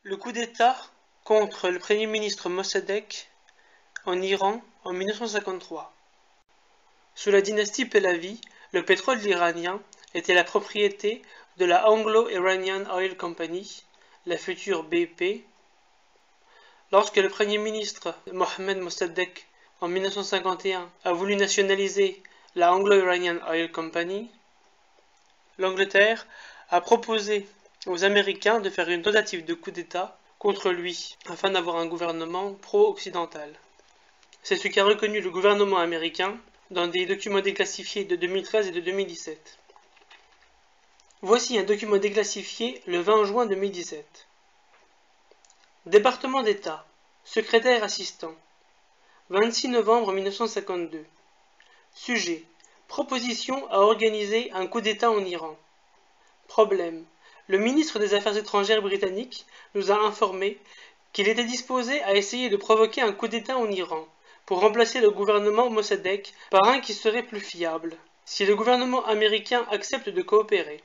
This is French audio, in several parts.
Le coup d'État contre le Premier ministre Mossadegh en Iran en 1953. Sous la dynastie Pahlavi, le pétrole iranien était la propriété de la Anglo-Iranian Oil Company, la future BP. Lorsque le Premier ministre Mohammad Mossadegh en 1951 a voulu nationaliser la Anglo-Iranian Oil Company, l'Angleterre a proposé aux Américains de faire une tentative de coup d'État contre lui, afin d'avoir un gouvernement pro-occidental. C'est ce qu'a reconnu le gouvernement américain dans des documents déclassifiés de 2013 et de 2017. Voici un document déclassifié le 20 juin 2017. Département d'État, secrétaire assistant, 26 novembre 1952. Sujet, proposition à organiser un coup d'État en Iran. Problème, le ministre des Affaires étrangères britannique nous a informé qu'il était disposé à essayer de provoquer un coup d'État en Iran pour remplacer le gouvernement Mossadegh par un qui serait plus fiable, si le gouvernement américain accepte de coopérer.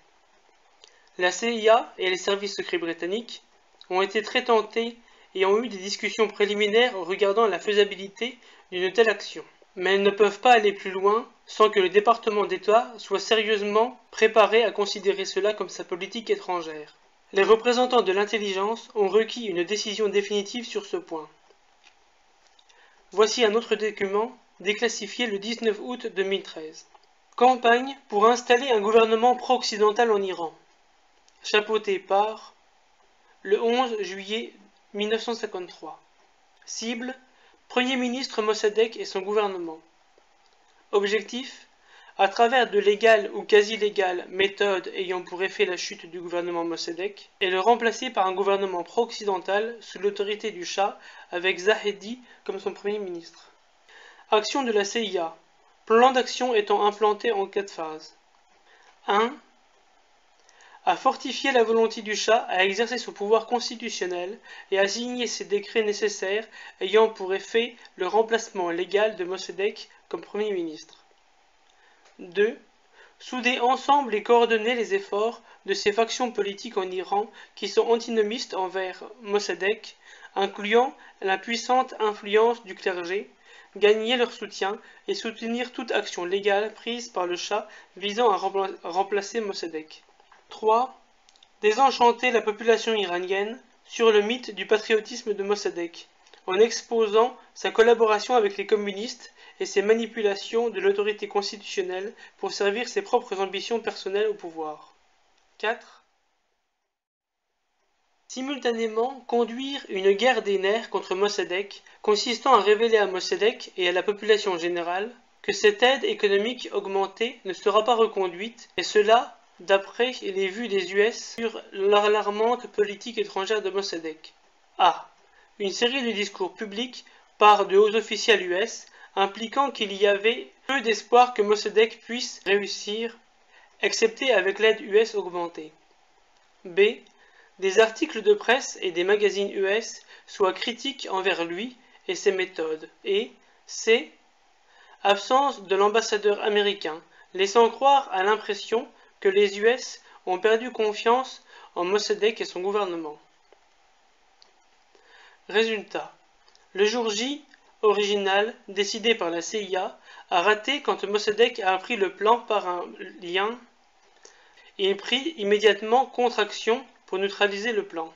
La CIA et les services secrets britanniques ont été très tentés et ont eu des discussions préliminaires regardant la faisabilité d'une telle action. Mais elles ne peuvent pas aller plus loin sans que le département d'État soit sérieusement préparé à considérer cela comme sa politique étrangère. Les représentants de l'intelligence ont requis une décision définitive sur ce point. Voici un autre document déclassifié le 19 août 2013. Campagne pour installer un gouvernement pro-occidental en Iran. Chapeauté par le 11 juillet 1953. Cible, Premier ministre Mossadegh et son gouvernement. Objectif, à travers de légales ou quasi-légales méthodes ayant pour effet la chute du gouvernement Mossadegh, et le remplacer par un gouvernement pro-occidental sous l'autorité du Shah avec Zahedi comme son Premier ministre. Action de la CIA. Plan d'action étant implanté en 4 phases. 1. À fortifier la volonté du Shah à exercer son pouvoir constitutionnel et à signer ses décrets nécessaires ayant pour effet le remplacement légal de Mossadegh comme Premier ministre. 2. Souder ensemble et coordonner les efforts de ces factions politiques en Iran qui sont antinomistes envers Mossadegh, incluant la puissante influence du clergé, gagner leur soutien et soutenir toute action légale prise par le Shah visant à remplacer Mossadegh. 3. Désenchanter la population iranienne sur le mythe du patriotisme de Mossadegh, en exposant sa collaboration avec les communistes et ses manipulations de l'autorité constitutionnelle pour servir ses propres ambitions personnelles au pouvoir. 4. Simultanément, conduire une guerre des nerfs contre Mossadegh, consistant à révéler à Mossadegh et à la population générale que cette aide économique augmentée ne sera pas reconduite, et cela d'après les vues des US sur l'alarmante politique étrangère de Mossadegh. A. Une série de discours publics par de hauts officiels US impliquant qu'il y avait peu d'espoir que Mossadegh puisse réussir, excepté avec l'aide US augmentée. B. Des articles de presse et des magazines US soient critiques envers lui et ses méthodes. Et C. Absence de l'ambassadeur américain, laissant croire à l'impression que les US ont perdu confiance en Mossadegh et son gouvernement. Résultat. Le jour J original, décidé par la CIA, a raté quand Mossadegh a appris le plan par un lien et pris immédiatement contre-action pour neutraliser le plan.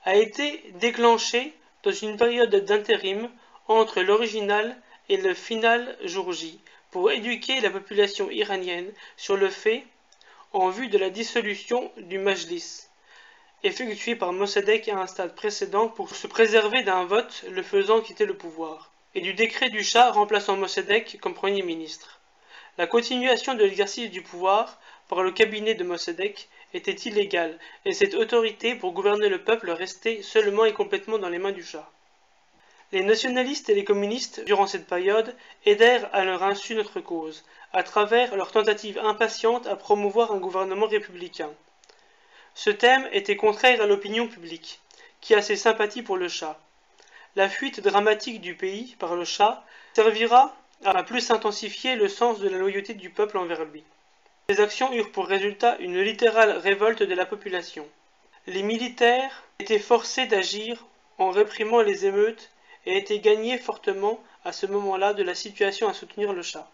A été déclenché dans une période d'intérim entre l'original et le final jour J, pour éduquer la population iranienne sur le fait, en vue de la dissolution du Majlis, effectuée par Mossadegh à un stade précédent pour se préserver d'un vote le faisant quitter le pouvoir, et du décret du Shah remplaçant Mossadegh comme Premier ministre. La continuation de l'exercice du pouvoir par le cabinet de Mossadegh était illégale, et cette autorité pour gouverner le peuple restait seulement et complètement dans les mains du Shah. Les nationalistes et les communistes, durant cette période, aidèrent à leur insu notre cause, à travers leur tentative impatiente à promouvoir un gouvernement républicain. Ce thème était contraire à l'opinion publique, qui a ses sympathies pour le Shah. La fuite dramatique du pays par le Shah servira à plus intensifier le sens de la loyauté du peuple envers lui. Ces actions eurent pour résultat une littérale révolte de la population. Les militaires étaient forcés d'agir en réprimant les émeutes et étaient gagnés fortement à ce moment-là de la situation à soutenir le Shah,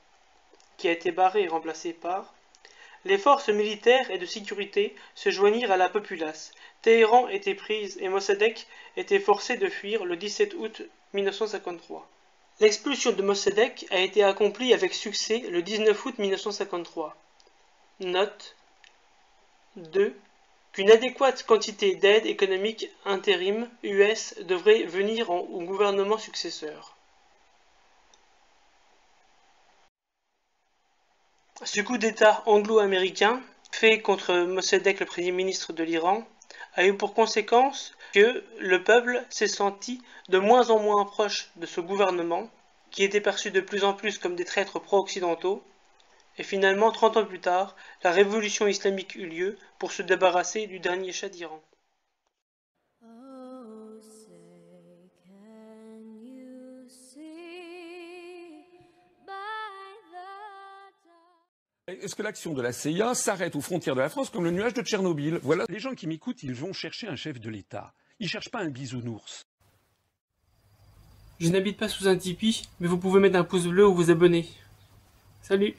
qui a été barré et remplacé par. Les forces militaires et de sécurité se joignirent à la populace. Téhéran était prise et Mossadegh était forcé de fuir le 17 août 1953. L'expulsion de Mossadegh a été accomplie avec succès le 19 août 1953. Note 2. Qu'une adéquate quantité d'aide économique intérim US devrait venir au gouvernement successeur. Ce coup d'État anglo-américain, fait contre Mossadegh, le Premier ministre de l'Iran, a eu pour conséquence que le peuple s'est senti de moins en moins proche de ce gouvernement, qui était perçu de plus en plus comme des traîtres pro-occidentaux, et finalement, 30 ans plus tard, la révolution islamique eut lieu pour se débarrasser du dernier Shah d'Iran. Est-ce que l'action de la CIA s'arrête aux frontières de la France comme le nuage de Tchernobyl? Voilà. Les gens qui m'écoutent, ils vont chercher un chef de l'État. Ils cherchent pas un bisounours. Je n'habite pas sous un tipi, mais vous pouvez mettre un pouce bleu ou vous abonner. Salut!